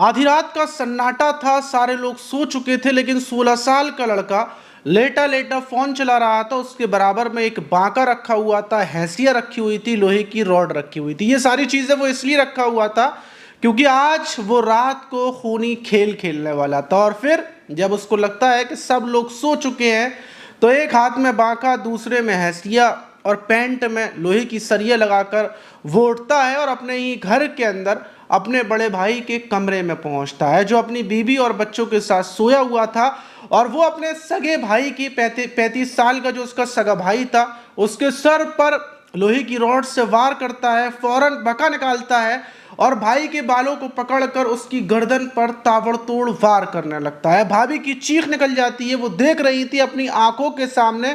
आधी रात का सन्नाटा था, सारे लोग सो चुके थे, लेकिन 16 साल का लड़का लेटा लेटा फोन चला रहा था। उसके बराबर में एक बांका रखा हुआ था, हैंसिया रखी हुई थी, लोहे की रॉड रखी हुई थी। ये सारी चीजें वो इसलिए रखा हुआ था क्योंकि आज वो रात को खूनी खेल खेलने वाला था। और फिर जब उसको लगता है कि सब लोग सो चुके हैं, तो एक हाथ में बांका, दूसरे में हैंसिया और पैंट में लोहे की सरिया लगाकर वो उठता है और अपने ही घर के अंदर अपने बड़े भाई के कमरे में पहुंचता है, जो अपनी बीबी और बच्चों के साथ सोया हुआ था। और वो अपने सगे भाई की 35 साल का जो उसका सगा भाई था, उसके सर पर लोहे की रॉड से वार करता है, फौरन बका निकालता है और भाई के बालों को पकड़कर उसकी गर्दन पर ताबड़तोड़ वार करने लगता है। भाभी की चीख निकल जाती है। वो देख रही थी अपनी आंखों के सामने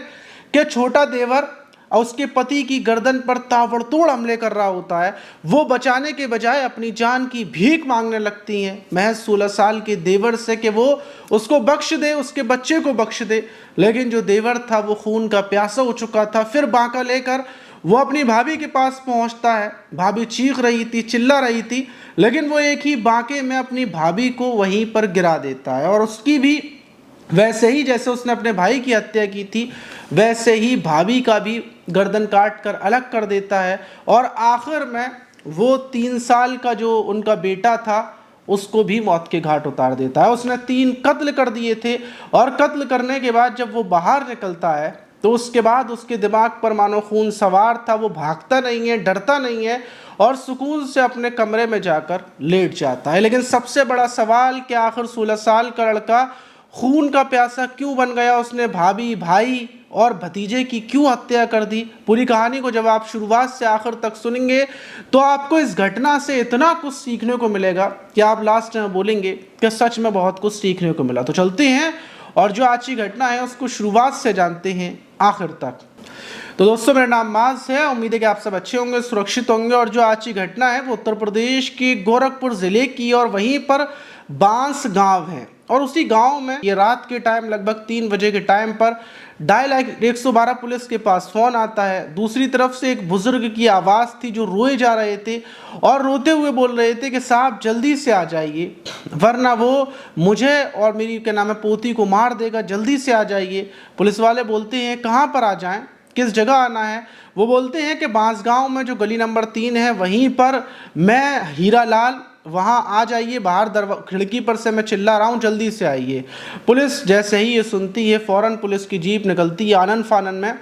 कि छोटा देवर और उसके पति की गर्दन पर ताबड़तोड़ हमले कर रहा होता है। वो बचाने के बजाय अपनी जान की भीख मांगने लगती हैं महज 16 साल के देवर से कि वो उसको बख्श दे, उसके बच्चे को बख्श दे। लेकिन जो देवर था वो खून का प्यासा हो चुका था। फिर बांका लेकर वो अपनी भाभी के पास पहुंचता है। भाभी चीख रही थी, चिल्ला रही थी, लेकिन वो एक ही बांके में अपनी भाभी को वहीं पर गिरा देता है और उसकी भी वैसे ही जैसे उसने अपने भाई की हत्या की थी, वैसे ही भाभी का भी गर्दन काट कर अलग कर देता है। और आखिर में वो 3 साल का जो उनका बेटा था, उसको भी मौत के घाट उतार देता है। उसने 3 कत्ल कर दिए थे और कत्ल करने के बाद जब वो बाहर निकलता है, तो उसके बाद उसके दिमाग पर मानो खून सवार था। वो भागता नहीं है, डरता नहीं है और सुकून से अपने कमरे में जाकर लेट जाता है। लेकिन सबसे बड़ा सवाल कि आखिर 16 साल का लड़का खून का प्यासा क्यों बन गया? उसने भाभी, भाई और भतीजे की क्यों हत्या कर दी? पूरी कहानी को जब आप शुरुआत से आखिर तक सुनेंगे तो आपको इस घटना से इतना कुछ सीखने को मिलेगा कि आप लास्ट में बोलेंगे कि सच में बहुत कुछ सीखने को मिला। तो चलते हैं और जो आज की घटना है उसको शुरुआत से जानते हैं आखिर तक। तो दोस्तों, मेरा नाम माज है। उम्मीद है कि आप सब अच्छे होंगे, सुरक्षित होंगे। और जो आज की घटना है वो उत्तर प्रदेश के गोरखपुर ज़िले की और वहीं पर बांस गांव है। और उसी गांव में ये रात के टाइम लगभग 3 बजे के टाइम पर डायल 112 पुलिस के पास फ़ोन आता है। दूसरी तरफ से एक बुजुर्ग की आवाज़ थी जो रोए जा रहे थे और रोते हुए बोल रहे थे कि साहब जल्दी से आ जाइए, वरना वो मुझे और मेरी क्या नाम है पोती को मार देगा, जल्दी से आ जाइए। पुलिस वाले बोलते हैं कहाँ पर आ जाएं, किस जगह आना है? वो बोलते हैं कि बांसगांव में जो गली नंबर 3 है वहीं पर मैं हीरा लाल, वहाँ आ जाइए, बाहर खिड़की पर से मैं चिल्ला रहा हूँ, जल्दी से आइए। पुलिस जैसे ही ये सुनती है, फ़ौरन पुलिस की जीप निकलती है आनन फानन में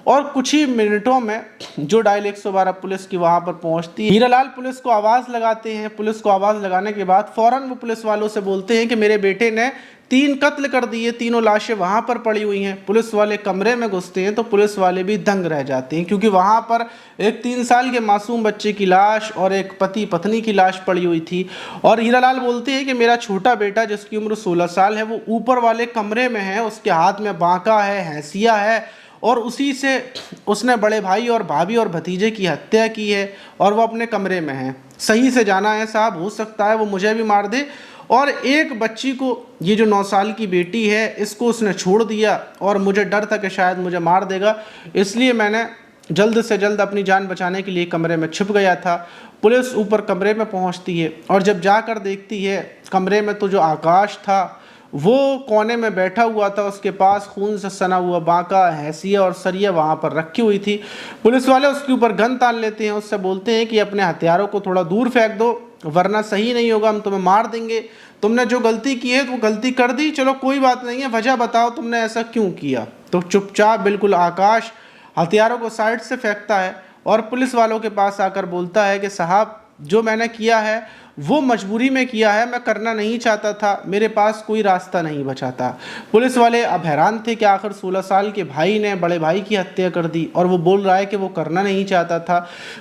और कुछ ही मिनटों में जो डायल 112 पुलिस की वहाँ पर पहुँचती है। हीरालाल पुलिस को आवाज़ लगाते हैं। पुलिस को आवाज़ लगाने के बाद फ़ौरन वो पुलिस वालों से बोलते हैं कि मेरे बेटे ने 3 कत्ल कर दिए, तीनों लाशें वहाँ पर पड़ी हुई हैं। पुलिस वाले कमरे में घुसते हैं तो पुलिस वाले भी दंग रह जाते हैं, क्योंकि वहाँ पर एक 3 साल के मासूम बच्चे की लाश और एक पति पत्नी की लाश पड़ी हुई थी। और हीरालाल बोलते हैं कि मेरा छोटा बेटा जिसकी उम्र 16 साल है वो ऊपर वाले कमरे में है, उसके हाथ में बांका है, हैंसिया है और उसी से उसने बड़े भाई और भाभी और भतीजे की हत्या की है और वो अपने कमरे में है। सही से जाना है साहब, हो सकता है वो मुझे भी मार दे। और एक बच्ची को, ये जो 9 साल की बेटी है, इसको उसने छोड़ दिया और मुझे डर था कि शायद मुझे मार देगा, इसलिए मैंने जल्द से जल्द अपनी जान बचाने के लिए कमरे में छिप गया था। पुलिस ऊपर कमरे में पहुंचती है और जब जाकर देखती है कमरे में, तो जो आकाश था वो कोने में बैठा हुआ था, उसके पास खून से सना हुआ बांका, हैंसिया और सरिया वहाँ पर रखी हुई थी। पुलिस वाले उसके ऊपर गन तान लेते हैं, उससे बोलते हैं कि अपने हथियारों को थोड़ा दूर फेंक दो, वरना सही नहीं होगा, हम तुम्हें मार देंगे। तुमने जो गलती की है वो गलती कर दी, चलो कोई बात नहीं है, वजह बताओ तुमने ऐसा क्यों किया। तो चुपचाप बिल्कुल आकाश हथियारों को साइड से फेंकता है और पुलिस वालों के पास आकर बोलता है कि साहब जो मैंने किया है वो मजबूरी में किया है, मैं करना नहीं चाहता था, मेरे पास कोई रास्ता नहीं बचा था। पुलिस वाले अब हैरान थे कि आखिर 16 साल के भाई ने बड़े भाई की हत्या कर दी और वो बोल रहा है कि वो करना नहीं चाहता था।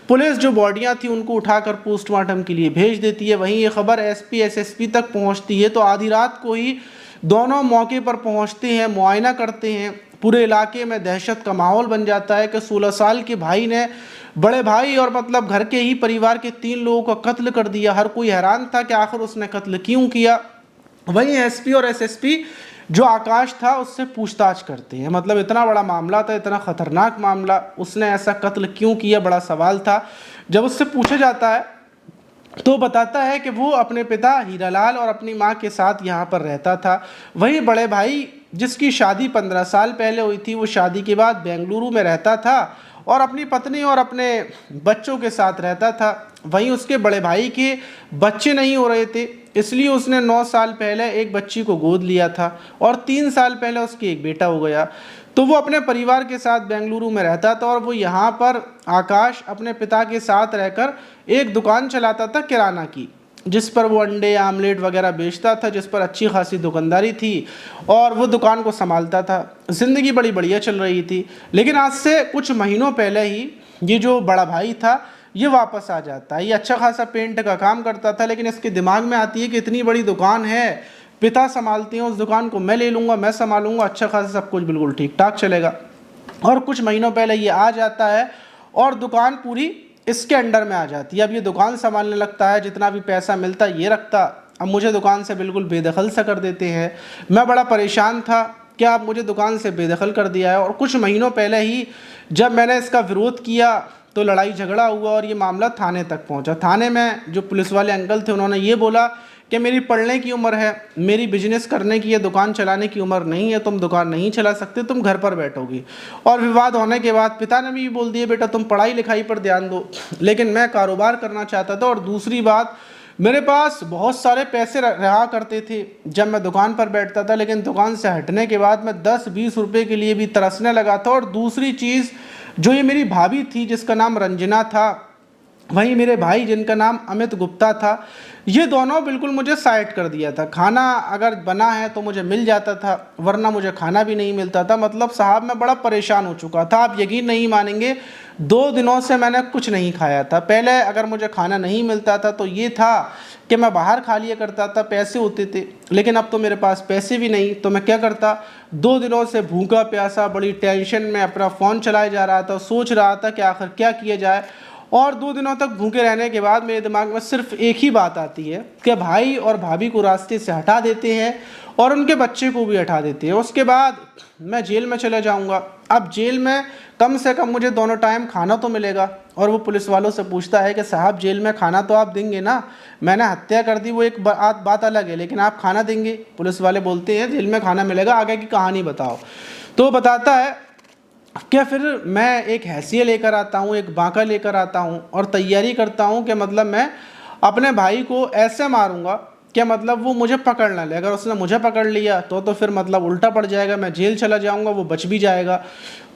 पुलिस जो बॉडियां थी उनको उठाकर पोस्टमार्टम के लिए भेज देती है। वहीं ये खबर एसपी एसएसपी तक पहुंचती है, तो आधी रात को ही दोनों मौके पर पहुंचते हैं, मुआयना करते हैं। पूरे इलाके में दहशत का माहौल बन जाता है कि 16 साल के भाई ने बड़े भाई और मतलब घर के ही परिवार के 3 लोगों का कत्ल कर दिया। हर कोई हैरान था कि आखिर उसने कत्ल क्यों किया। वहीं एसपी और एसएसपी जो आकाश था उससे पूछताछ करते हैं, मतलब इतना बड़ा मामला था, इतना खतरनाक मामला, उसने ऐसा कत्ल क्यों किया, बड़ा सवाल था। जब उससे पूछा जाता है तो बताता है कि वो अपने पिता हीरालाल और अपनी माँ के साथ यहाँ पर रहता था। वहीं बड़े भाई जिसकी शादी 15 साल पहले हुई थी, वो शादी के बाद बेंगलुरु में रहता था और अपनी पत्नी और अपने बच्चों के साथ रहता था। वहीं उसके बड़े भाई के बच्चे नहीं हो रहे थे, इसलिए उसने 9 साल पहले एक बच्ची को गोद लिया था और 3 साल पहले उसकी एक बेटा हो गया। तो वो अपने परिवार के साथ बेंगलुरु में रहता था और वो यहाँ पर आकाश अपने पिता के साथ रहकर एक दुकान चलाता था किराना की, जिस पर वो अंडे आमलेट वगैरह बेचता था, जिस पर अच्छी खासी दुकानदारी थी और वो दुकान को संभालता था। ज़िंदगी बड़ी बढ़िया चल रही थी। लेकिन आज से कुछ महीनों पहले ही ये जो बड़ा भाई था ये वापस आ जाता है। ये अच्छा खासा पेंट का काम करता था, लेकिन इसके दिमाग में आती है कि इतनी बड़ी दुकान है, पिता संभालते हैं उस दुकान को, मैं ले लूँगा, मैं संभालूंगा, अच्छा खासा सब कुछ बिल्कुल ठीक ठाक चलेगा। और कुछ महीनों पहले ये आ जाता है और दुकान पूरी इसके अंडर में आ जाती है। अब ये दुकान संभालने लगता है, जितना भी पैसा मिलता ये रखता। अब मुझे दुकान से बिल्कुल बेदखल सा कर देते हैं। मैं बड़ा परेशान था कि आप मुझे दुकान से बेदखल कर दिया है। और कुछ महीनों पहले ही जब मैंने इसका विरोध किया तो लड़ाई झगड़ा हुआ और ये मामला थाने तक पहुंचा। थाने में जो पुलिस वाले अंकल थे उन्होंने ये बोला कि मेरी पढ़ने की उम्र है, मेरी बिजनेस करने की, ये दुकान चलाने की उम्र नहीं है, तुम दुकान नहीं चला सकते, तुम घर पर बैठोगी। और विवाद होने के बाद पिता ने भी बोल दिया बेटा तुम पढ़ाई लिखाई पर ध्यान दो, लेकिन मैं कारोबार करना चाहता था। और दूसरी बात, मेरे पास बहुत सारे पैसे रहा करते थे जब मैं दुकान पर बैठता था, लेकिन दुकान से हटने के बाद मैं 10-20 रुपये के लिए भी तरसने लगा था। और दूसरी चीज़, जो ये मेरी भाभी थी जिसका नाम रंजना था, वहीं मेरे भाई जिनका नाम अमित गुप्ता था, ये दोनों बिल्कुल मुझे साइड कर दिया था। खाना अगर बना है तो मुझे मिल जाता था, वरना मुझे खाना भी नहीं मिलता था। मतलब साहब मैं बड़ा परेशान हो चुका था। आप यकीन नहीं मानेंगे, 2 दिनों से मैंने कुछ नहीं खाया था। पहले अगर मुझे खाना नहीं मिलता था तो ये था कि मैं बाहर खा लिया करता था, पैसे होते थे। लेकिन अब तो मेरे पास पैसे भी नहीं, तो मैं क्या करता, 2 दिनों से भूखा प्यासा बड़ी टेंशन में अपना फ़ोन चलाए जा रहा था, सोच रहा था कि आखिर क्या किया जाए। और 2 दिनों तक भूखे रहने के बाद मेरे दिमाग में सिर्फ एक ही बात आती है कि भाई और भाभी को रास्ते से हटा देते हैं और उनके बच्चे को भी हटा देते हैं। उसके बाद मैं जेल में चला जाऊंगा। अब जेल में कम से कम मुझे दोनों टाइम खाना तो मिलेगा। और वो पुलिस वालों से पूछता है कि साहब जेल में खाना तो आप देंगे ना, मैंने हत्या कर दी वो एक बात अलग है, लेकिन आप खाना देंगे? पुलिस वाले बोलते हैं जेल में खाना मिलेगा, आगे की कहानी बताओ। तो बताता है क्या फिर मैं एक हैसिया लेकर आता हूँ, एक बांका लेकर आता हूँ और तैयारी करता हूँ कि मतलब मैं अपने भाई को ऐसे मारूंगा कि मतलब वो मुझे पकड़ ना ले। अगर उसने मुझे पकड़ लिया तो फिर मतलब उल्टा पड़ जाएगा, मैं जेल चला जाऊंगा, वो बच भी जाएगा।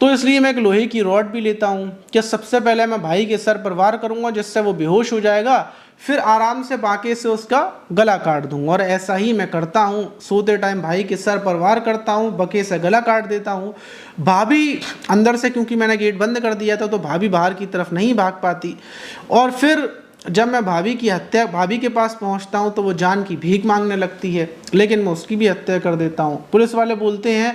तो इसलिए मैं एक लोहे की रॉड भी लेता हूँ कि सबसे पहले मैं भाई के सर पर वार करूँगा, जिससे वो बेहोश हो जाएगा, फिर आराम से बांके से उसका गला काट दूंगा। और ऐसा ही मैं करता हूँ, सोते टाइम भाई के सर पर वार करता हूँ, बके से गला काट देता हूँ। भाभी अंदर से, क्योंकि मैंने गेट बंद कर दिया था, तो भाभी बाहर की तरफ नहीं भाग पाती। और फिर जब मैं भाभी के पास पहुंचता हूं तो वो जान की भीख मांगने लगती है, लेकिन मैं उसकी भी हत्या कर देता हूं। पुलिस वाले बोलते हैं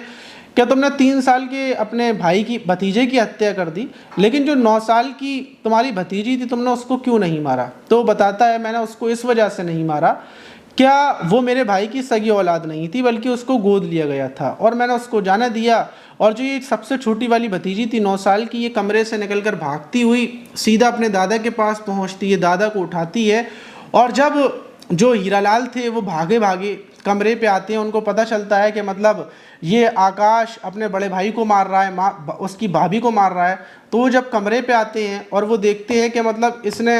क्या तुमने 3 साल के अपने भाई की भतीजे की हत्या कर दी, लेकिन जो 9 साल की तुम्हारी भतीजी थी तुमने उसको क्यों नहीं मारा? तो बताता है मैंने उसको इस वजह से नहीं मारा, क्या वो मेरे भाई की सगी औलाद नहीं थी, बल्कि उसको गोद लिया गया था और मैंने उसको जाने दिया। और जो ये सबसे छोटी वाली भतीजी थी 9 साल की, ये कमरे से निकलकर भागती हुई सीधा अपने दादा के पास पहुंचती है, दादा को उठाती है। और जब जो हीरालाल थे वो भागे भागे कमरे पे आते हैं, उनको पता चलता है कि मतलब ये आकाश अपने बड़े भाई को मार रहा है, उसकी भाभी को मार रहा है। तो वो जब कमरे पे आते हैं और वो देखते हैं कि मतलब इसने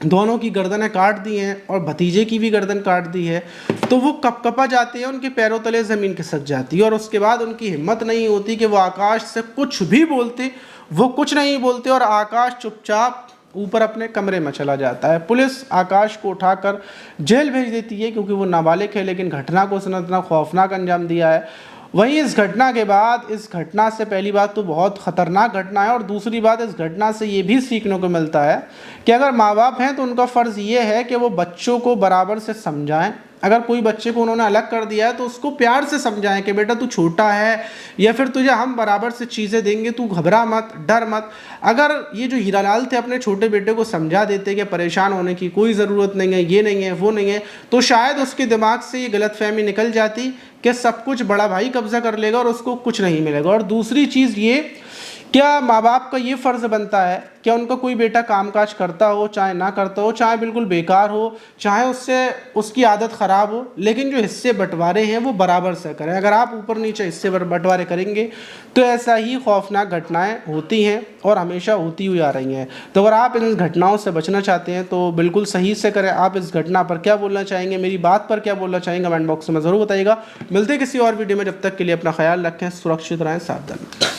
दोनों की गर्दनें काट दी हैं और भतीजे की भी गर्दन काट दी है, तो वो कपकपा जाते हैं, उनके पैरों तले ज़मीन खिसक जाती है। और उसके बाद उनकी हिम्मत नहीं होती कि वो आकाश से कुछ भी बोलते। वो कुछ नहीं बोलते और आकाश चुपचाप ऊपर अपने कमरे में चला जाता है। पुलिस आकाश को उठाकर जेल भेज देती है, क्योंकि वो नाबालिग है, लेकिन घटना को उसने इतना खौफनाक अंजाम दिया है। वहीं इस घटना के बाद, इस घटना से पहली बात तो बहुत ख़तरनाक घटना है, और दूसरी बात इस घटना से ये भी सीखने को मिलता है कि अगर माँ बाप हैं तो उनका फ़र्ज़ ये है कि वो बच्चों को बराबर से समझाएं। अगर कोई बच्चे को उन्होंने अलग कर दिया है तो उसको प्यार से समझाएं कि बेटा तू छोटा है, या फिर तुझे हम बराबर से चीज़ें देंगे, तू घबरा मत, डर मत। अगर ये जो हीरालाल थे अपने छोटे बेटे को समझा देते कि परेशान होने की कोई ज़रूरत नहीं है, ये नहीं है, वो नहीं है, तो शायद उसके दिमाग से ये गलतफहमी निकल जाती कि सब कुछ बड़ा भाई कब्जा कर लेगा और उसको कुछ नहीं मिलेगा। और दूसरी चीज़ ये क्या माँ बाप का ये फ़र्ज़ बनता है, क्या उनका कोई बेटा कामकाज करता हो चाहे ना करता हो, चाहे बिल्कुल बेकार हो, चाहे उससे उसकी आदत ख़राब हो, लेकिन जो हिस्से बंटवारे हैं वो बराबर से करें। अगर आप ऊपर नीचे हिस्से बंटवारे करेंगे तो ऐसा ही खौफनाक घटनाएं होती हैं और हमेशा होती हुई आ रही हैं। तो अगर आप इन घटनाओं से बचना चाहते हैं तो बिल्कुल सही से करें। आप इस घटना पर क्या बोलना चाहेंगे, मेरी बात पर क्या बोलना चाहेंगे, कमेंट बॉक्स में ज़रूर बताइएगा। मिलते हैं किसी और वीडियो में, जब तक के लिए अपना ख्याल रखें, सुरक्षित रहें, सावधान।